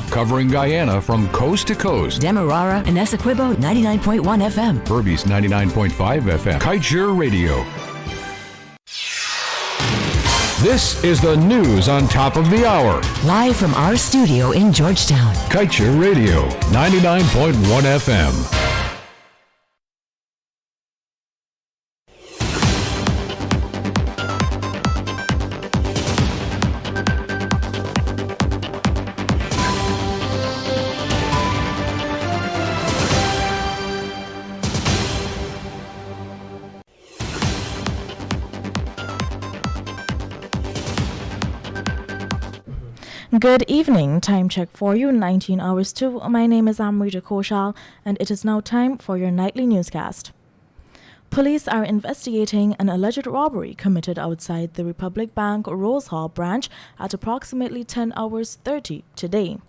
Covering Guyana from coast to coast. Demerara and Essequibo 99.1 FM. Berbice 99.5 FM. Kaieteur Radio. This is the news on top of the hour. Live from our studio in Georgetown. Kaieteur Radio 99.1 FM. Good evening. Time check for you, 19 hours 2. My name is Amrita Koshal, and it is now time for your nightly newscast. Police are investigating an alleged robbery committed outside the Republic Bank Rose Hall branch at approximately 10 hours 30 today.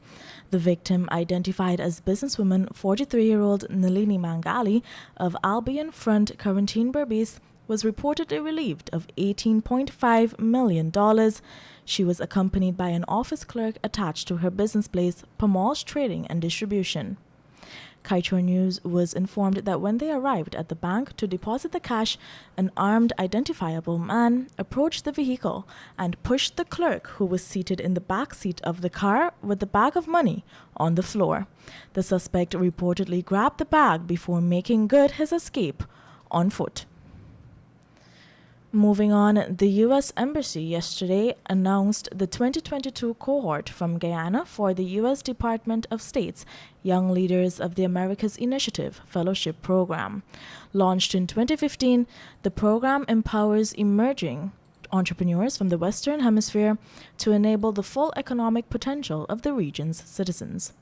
The victim, identified as businesswoman 43-year-old Nalini Mangali of Albion Front, Quarantine Berbice, was reportedly relieved of $18.5 million. She was accompanied by an office clerk attached to her business place, Pamal's Trading and Distribution. Kaieteur News was informed that when they arrived at the bank to deposit the cash, an armed, identifiable man approached the vehicle and pushed the clerk, who was seated in the back seat of the car with the bag of money, on the floor. The suspect reportedly grabbed the bag before making good his escape on foot. Moving on, the U.S. Embassy yesterday announced the 2022 cohort from Guyana for the U.S. Department of State's Young Leaders of the Americas Initiative Fellowship Program. Launched in 2015, the program empowers emerging entrepreneurs from the Western Hemisphere to enable the full economic potential of the region's citizens.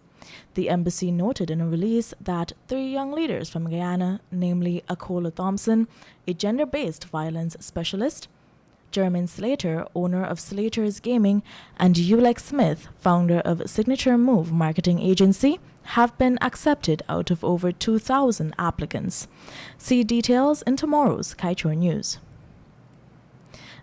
The embassy noted in a release that 3 young leaders from Guyana, namely Akola Thompson, a gender-based violence specialist, Jermaine Slater, owner of Slater's Gaming, and Ulex Smith, founder of Signature Move Marketing Agency, have been accepted out of over 2,000 applicants. See details in tomorrow's Kaieteur News.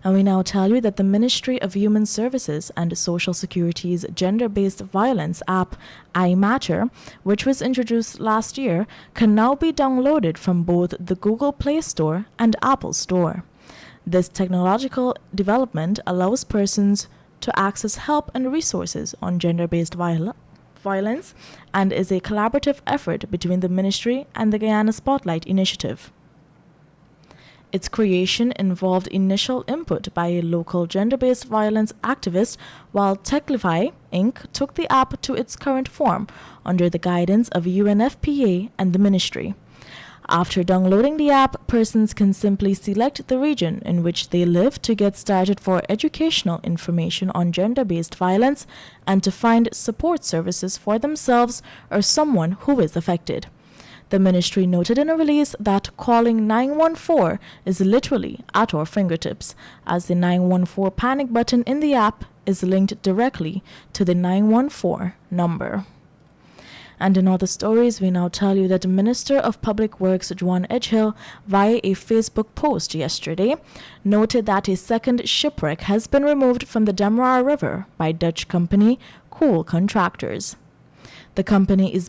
And we now tell you that the Ministry of Human Services and Social Security's gender-based violence app, iMatter, which was introduced last year, can now be downloaded from both the Google Play Store and Apple Store. This technological development allows persons to access help and resources on gender-based violence and is a collaborative effort between the Ministry and the Guyana Spotlight Initiative. Its creation involved initial input by a local gender-based violence activist, while Techlify, Inc. took the app to its current form under the guidance of UNFPA and the Ministry. After downloading the app, persons can simply select the region in which they live to get started for educational information on gender-based violence and to find support services for themselves or someone who is affected. The ministry noted in a release that calling 914 is literally at our fingertips, as the 914 panic button in the app is linked directly to the 914 number. And in other stories, we now tell you that Minister of Public Works Juan Edgehill, via a Facebook post yesterday, noted that a second shipwreck has been removed from the Demerara River by Dutch company Cool Contractors. The company is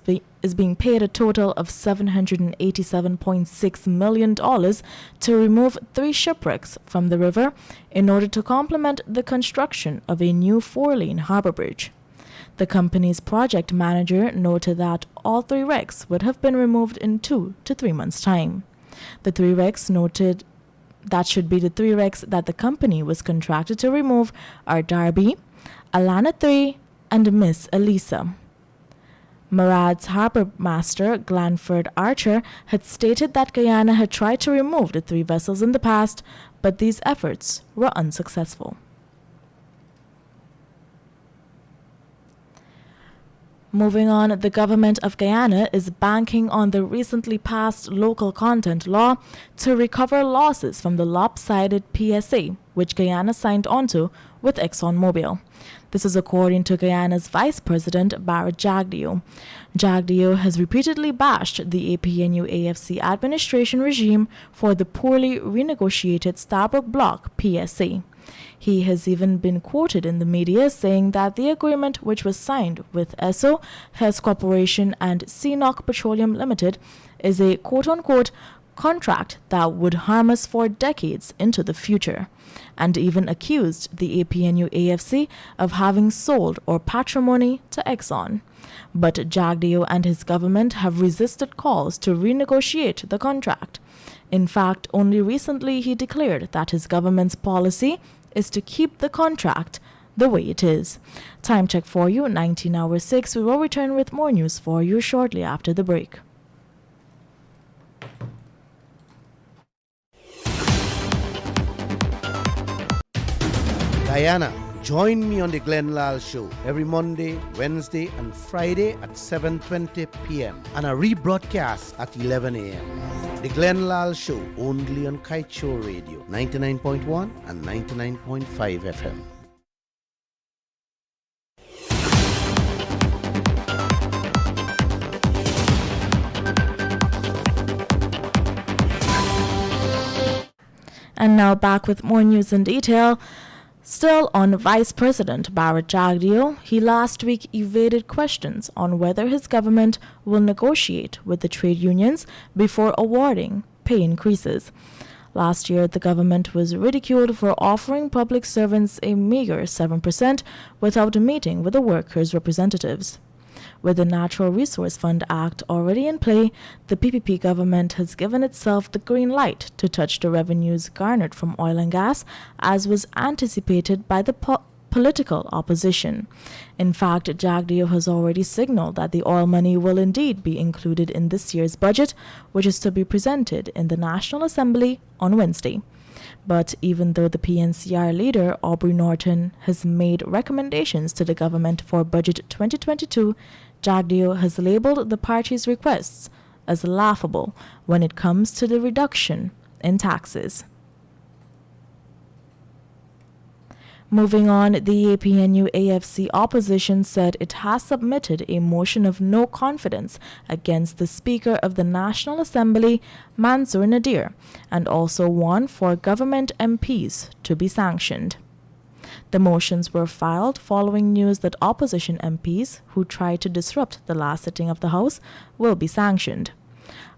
being paid a total of $787.6 million to remove 3 shipwrecks from the river in order to complement the construction of a new 4-lane harbor bridge. The company's project manager noted that all 3 wrecks would have been removed in 2 to 3 months' time. The 3 wrecks noted that should be the 3 wrecks that the company was contracted to remove are Darby, Alana 3, and Miss Elisa. Marad's harbour master, Glanford Archer, had stated that Guyana had tried to remove the 3 vessels in the past, but these efforts were unsuccessful. Moving on, the government of Guyana is banking on the recently passed local content law to recover losses from the lopsided PSA, which Guyana signed onto with ExxonMobil. This is according to Guyana's Vice President, Barrett Jagdeo. Jagdeo has repeatedly bashed the APNU-AFC administration regime for the poorly renegotiated Starbrook Block PSA. He has even been quoted in the media saying that the agreement, which was signed with Esso, Hess Corporation and CNOC Petroleum Limited, is a quote-unquote contract that would harm us for decades into the future, and even accused the APNU-AFC of having sold our patrimony to Exxon. But Jagdeo and his government have resisted calls to renegotiate the contract. In fact, only recently he declared that his government's policy is to keep the contract the way it is. Time check for you, 19 hours 6. We will return with more news for you shortly after the break. Diana, join me on the Glenn Lal Show every Monday, Wednesday, and Friday at 7:20 p.m. and a rebroadcast at 11 a.m. The Glenn Lal Show only on Kaieteur Radio, 99.1 and 99.5 FM. And now back with more news in detail. Still on Vice President Bharat Jagdeo, he last week evaded questions on whether his government will negotiate with the trade unions before awarding pay increases. Last year, the government was ridiculed for offering public servants a meager 7% without meeting with the workers' representatives. With the Natural Resource Fund Act already in play, the PPP government has given itself the green light to touch the revenues garnered from oil and gas, as was anticipated by the political opposition. In fact, Jagdeo has already signaled that the oil money will indeed be included in this year's budget, which is to be presented in the National Assembly on Wednesday. But even though the PNCR leader, Aubrey Norton, has made recommendations to the government for Budget 2022, Jagdeo has labeled the party's requests as laughable when it comes to the reduction in taxes. Moving on, the APNU-AFC opposition said it has submitted a motion of no confidence against the Speaker of the National Assembly, Mansoor Nadir, and also one for government MPs to be sanctioned. The motions were filed following news that opposition MPs who tried to disrupt the last sitting of the House will be sanctioned.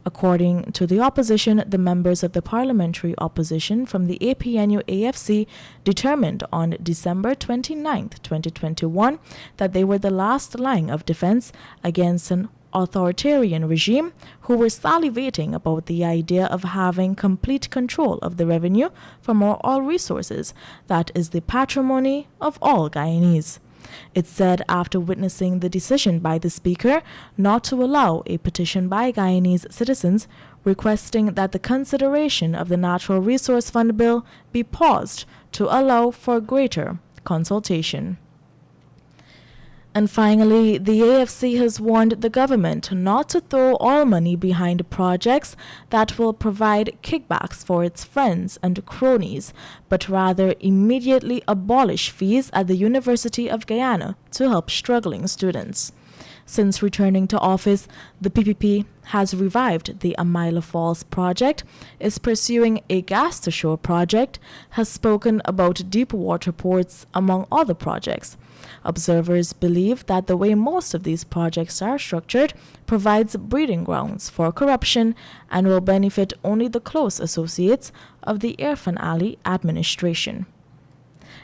According to the opposition, the members of the parliamentary opposition from the APNU-AFC determined on December 29, 2021, that they were the last line of defense against an authoritarian regime who were salivating about the idea of having complete control of the revenue from our oil resources that is the patrimony of all Guyanese. It said after witnessing the decision by the Speaker not to allow a petition by Guyanese citizens requesting that the consideration of the Natural Resource Fund Bill be paused to allow for greater consultation. And finally, the AFC has warned the government not to throw oil money behind projects that will provide kickbacks for its friends and cronies, but rather immediately abolish fees at the University of Guyana to help struggling students. Since returning to office, the PPP has revived the Amila Falls project, is pursuing a gas-to-shore project, has spoken about deep water ports, among other projects. Observers believe that the way most of these projects are structured provides breeding grounds for corruption and will benefit only the close associates of the Irfan Ali administration.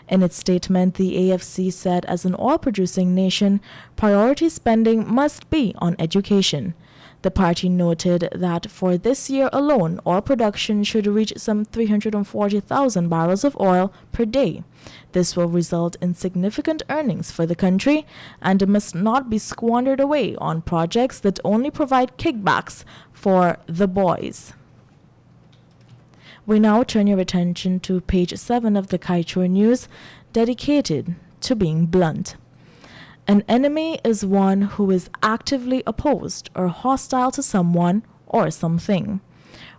In its statement, the AFC said as an oil-producing nation, priority spending must be on education. The party noted that for this year alone, oil production should reach some 340,000 barrels of oil per day. This will result in significant earnings for the country and must not be squandered away on projects that only provide kickbacks for the boys. We now turn your attention to page 7 of the Kaieteur News, dedicated to being blunt. An enemy is one who is actively opposed or hostile to someone or something.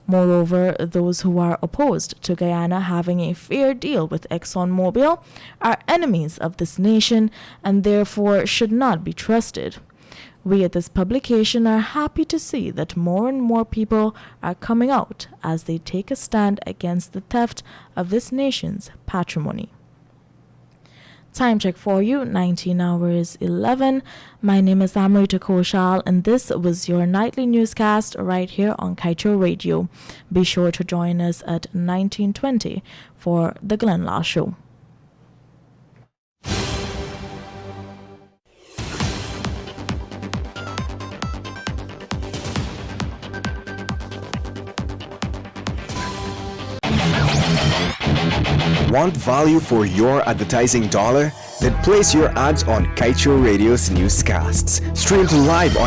Moreover, those who are opposed to Guyana having a fair deal with ExxonMobil are enemies of this nation and therefore should not be trusted. We at this publication are happy to see that more and more people are coming out as they take a stand against the theft of this nation's patrimony. Time check for you, 19 hours 11. My name is Amrita Koshal, and this was your nightly newscast right here on Kaieteur Radio. Be sure to join us at 19:20 for the Glenn Lal Show. Want value for your advertising dollar? Then place your ads on Kaieteur Radio's newscasts. Streamed live on